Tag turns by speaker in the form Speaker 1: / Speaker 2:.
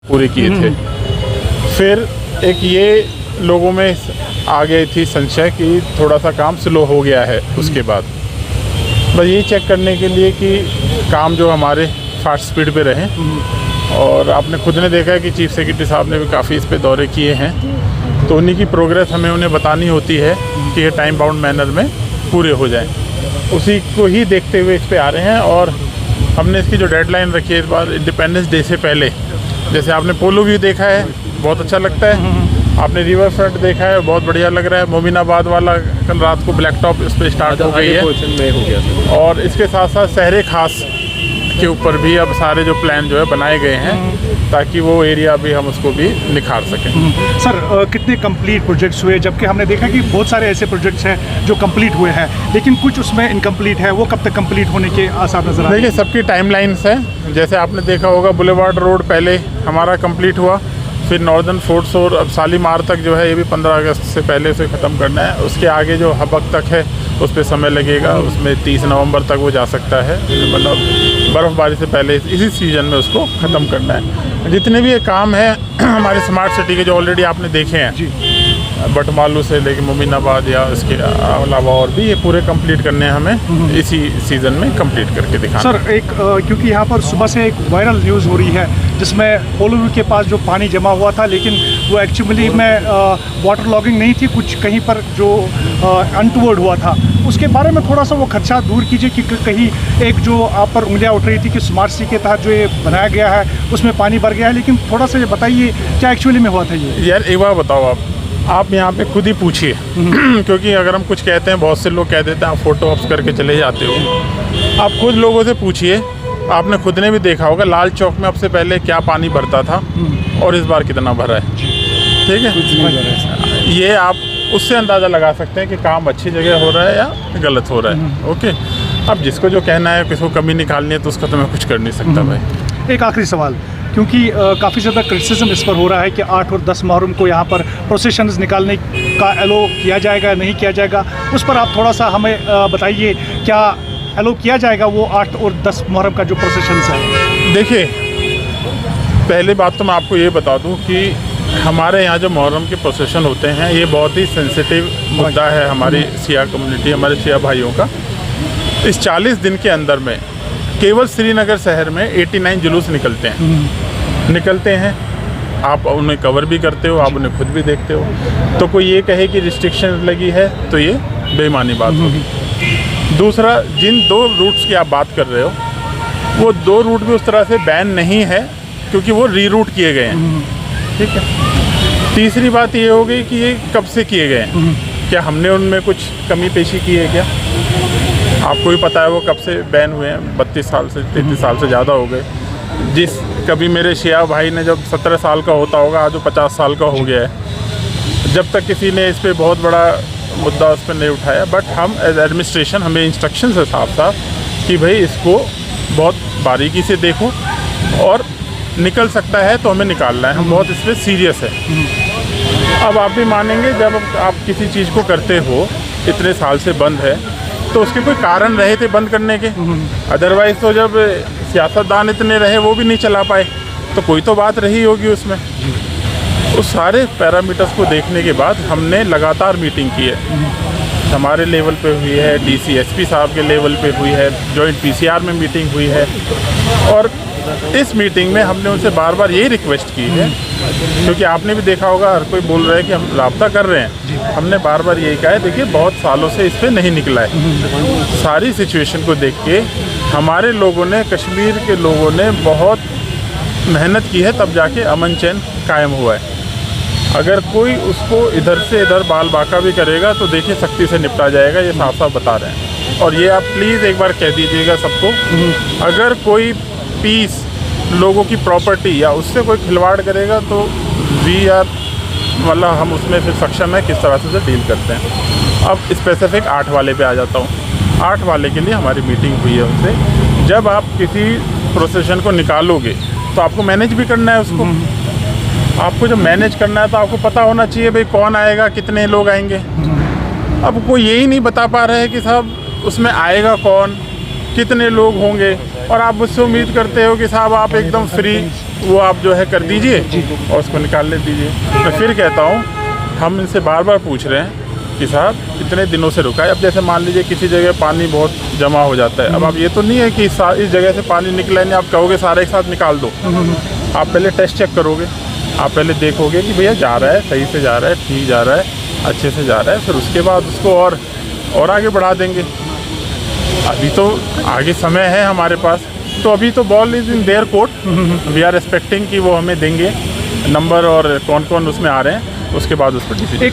Speaker 1: पूरे किए थे। फिर एक ये लोगों में आ गई थी संशय कि थोड़ा सा काम स्लो हो गया है। उसके बाद बस ये चेक करने के लिए कि काम जो हमारे फास्ट स्पीड पे रहे। और आपने खुद ने देखा है कि चीफ सेक्रेटरी साहब ने भी काफ़ी इस पे दौरे किए हैं, तो उन्हीं की प्रोग्रेस हमें उन्हें बतानी होती है कि ये टाइम बाउंड मैनर में पूरे हो जाएं। उसी को ही देखते हुए इस पे आ रहे हैं। और हमने इसकी जो डेडलाइन रखी है इस बार इंडिपेंडेंस डे से पहले, जैसे आपने पोलो व्यू देखा है, बहुत अच्छा लगता है। आपने रिवर फ्रंट देखा है, बहुत बढ़िया लग रहा है। मोमिनाबाद वाला कल रात को ब्लैक टॉप इस पर स्टार्ट हो गई है। और इसके साथ साथ शहर खास के ऊपर भी अब सारे जो प्लान जो है बनाए गए हैं, ताकि वो एरिया भी हम उसको भी निखार सकें।
Speaker 2: सर कितने कंप्लीट प्रोजेक्ट्स हुए, जबकि हमने देखा कि बहुत सारे ऐसे प्रोजेक्ट्स हैं जो कंप्लीट हुए हैं, लेकिन कुछ उसमें इनकम्प्लीट है, वो कब तक कंप्लीट होने के आसार नजर आ रहे हैं?
Speaker 1: देखिए, सबकी टाइमलाइंस है। जैसे आपने देखा होगा, बुलेवार्ड रोड पहले हमारा कंप्लीट हुआ, फिर नॉर्दर्न फोर्ट्स और अब शालीमार तक जो है ये भी 15 अगस्त से पहले से ख़त्म करना है। उसके आगे जो हबक तक है उस पर समय लगेगा, उसमें 30 नवंबर तक वो जा सकता है, मतलब बर्फ़बारी से पहले इसी सीज़न में उसको ख़त्म करना है। जितने भी ये काम हैं हमारे स्मार्ट सिटी के जो ऑलरेडी आपने देखे हैं, बटमालू से लेके मोमिनाबाद या इसके अलावा और भी, ये पूरे कंप्लीट करने हैं हमें इसी सीज़न में कंप्लीट करके दिखाना।
Speaker 2: सर एक क्योंकि यहाँ पर सुबह से एक वायरल न्यूज़ हो रही है जिसमें पोलो व्यू के पास जो पानी जमा हुआ था, लेकिन वो एक्चुअली में वाटर लॉगिंग नहीं थी, कुछ कहीं पर जो अनटूवर्ड हुआ था। उसके बारे में थोड़ा सा वो खदशा दूर कीजिए कि कहीं एक जो आप पर उंगलियाँ उठ रही थी कि स्मार्ट सिटी के तहत जो ये बनाया गया है उसमें पानी भर गया है, लेकिन थोड़ा सा ये बताइए क्या एक्चुअली में हुआ था ये?
Speaker 1: यार एक बार बताओ, आप यहाँ पे खुद ही पूछिए क्योंकि अगर हम कुछ कहते हैं, बहुत से लोग कह देते हैं आप फोटो ऑप्स करके चले जाते हो। आप खुद लोगों से पूछिए, आपने खुद ने भी देखा होगा लाल चौक में अब से पहले क्या पानी भरता था और इस बार कितना भरा है। ठीक है, ये आप उससे अंदाज़ा लगा सकते हैं कि काम अच्छी जगह हो रहा है या गलत हो रहा है। ओके, अब जिसको जो कहना है, किसको कमी निकालनी है, तो उसका तो मैं कुछ कर नहीं सकता भाई।
Speaker 2: एक आखिरी सवाल, क्योंकि काफ़ी ज़्यादा क्रिटिसिज्म इस पर हो रहा है कि 8 और 10 मुहर्रम को यहाँ पर प्रोसेशंस निकालने का एलो किया जाएगा नहीं किया जाएगा, उस पर आप थोड़ा सा हमें बताइए, क्या एलो किया जाएगा वो 8 और 10 मुहर्रम का जो प्रोसेशंस है?
Speaker 1: देखिए, पहली बात तो मैं आपको ये बता दूं कि हमारे यहाँ जो मुहर्रम के प्रोसेशन होते हैं, ये बहुत ही सेंसिटिव मुद्दा है हमारी शिया कम्युनिटी, हमारे शिया भाइयों का। इस 40 दिन के अंदर में केवल श्रीनगर शहर में 89 जुलूस निकलते हैं। आप उन्हें कवर भी करते हो, आप उन्हें खुद भी देखते हो। तो कोई ये कहे कि रिस्ट्रिक्शन लगी है तो ये बेईमानी बात होगी। दूसरा, जिन 2 रूट्स की आप बात कर रहे हो, वो 2 रूट भी उस तरह से बैन नहीं है क्योंकि वो रीरूट किए गए हैं। ठीक है। तीसरी बात ये हो गई कि ये कब से किए गए हैं, क्या हमने उनमें कुछ कमी पेशी की है क्या? आपको भी पता है वो कब से बैन हुए हैं, 32 साल से 33 साल से ज़्यादा हो गए। जिस कभी मेरे शिया भाई ने जब 17 साल का होता होगा, आज वो 50 साल का हो गया है। जब तक किसी ने इस पर बहुत बड़ा मुद्दा उस पर नहीं उठाया, बट हम एज एडमिनिस्ट्रेशन, हमें इंस्ट्रक्शन है साफ कि भाई इसको बहुत बारीकी से देखो और निकल सकता है तो हमें निकालना है। हम बहुत इस पर सीरियस है। अब आप भी मानेंगे, जब आप किसी चीज़ को करते हो, इतने साल से बंद है, तो उसके कोई कारण रहे थे बंद करने के। अदरवाइज़ तो जब सियासतदान इतने रहे वो भी नहीं चला पाए, तो कोई तो बात रही होगी उसमें। उस सारे पैरामीटर्स को देखने के बाद हमने लगातार मीटिंग की है। हमारे लेवल पे हुई है, डीसी एसपी साहब के लेवल पे हुई है, जॉइंट पीसीआर में मीटिंग हुई है। और इस मीटिंग में हमने उनसे बार बार यही रिक्वेस्ट की है, क्योंकि आपने भी देखा होगा हर कोई बोल रहा है कि हम राब्ता कर रहे हैं। हमने बार बार यही कहा है, देखिए बहुत सालों से इस पर नहीं निकला है। सारी सिचुएशन को देख के हमारे लोगों ने, कश्मीर के लोगों ने बहुत मेहनत की है, तब जाके अमन चैन कायम हुआ है। अगर कोई उसको इधर से इधर बाल बाका भी करेगा तो देखिए सख्ती से निपटा जाएगा, ये साफ साफ बता रहे हैं। और ये आप प्लीज़ एक बार कह दीजिएगा सबको, अगर कोई पीस, लोगों की प्रॉपर्टी या उससे कोई खिलवाड़ करेगा तो वी आर, मतलब हम उसमें फिर सक्षम है किस तरह से डील करते हैं। अब स्पेसिफिक 8 वाले पे आ जाता हूँ। 8 वाले के लिए हमारी मीटिंग हुई है उनसे। जब आप किसी प्रोसेशन को निकालोगे तो आपको मैनेज भी करना है उसको। आपको जब मैनेज करना है तो आपको पता होना चाहिए भाई कौन आएगा, कितने लोग आएंगे। अब कोई यही नहीं बता पा रहे है कि साहब उसमें आएगा कौन, कितने लोग होंगे, और आप मुझसे उम्मीद करते हो कि साहब आप एकदम फ्री वो आप जो है कर दीजिए और उसको निकाल ले दीजिए। मैं फिर कहता हूँ, हम इनसे बार बार पूछ रहे हैं कि साहब इतने दिनों से रुका है। अब जैसे मान लीजिए किसी जगह पानी बहुत जमा हो जाता है, अब आप ये तो नहीं है कि इस जगह से पानी निकला नहीं, आप कहोगे सारे एक साथ निकाल दो। आप पहले टेस्ट चेक करोगे, आप पहले देखोगे कि भैया जा रहा है, सही से जा रहा है, ठीक जा रहा है, अच्छे से जा रहा है, फिर उसके बाद उसको और आगे बढ़ा देंगे। अभी तो आगे समय है हमारे पास, तो अभी तो ball is in their court. We are expecting कि वो हमें देंगे नंबर और कौन कौन उसमें आ रहे हैं, उसके बाद उस पर डिसीजन।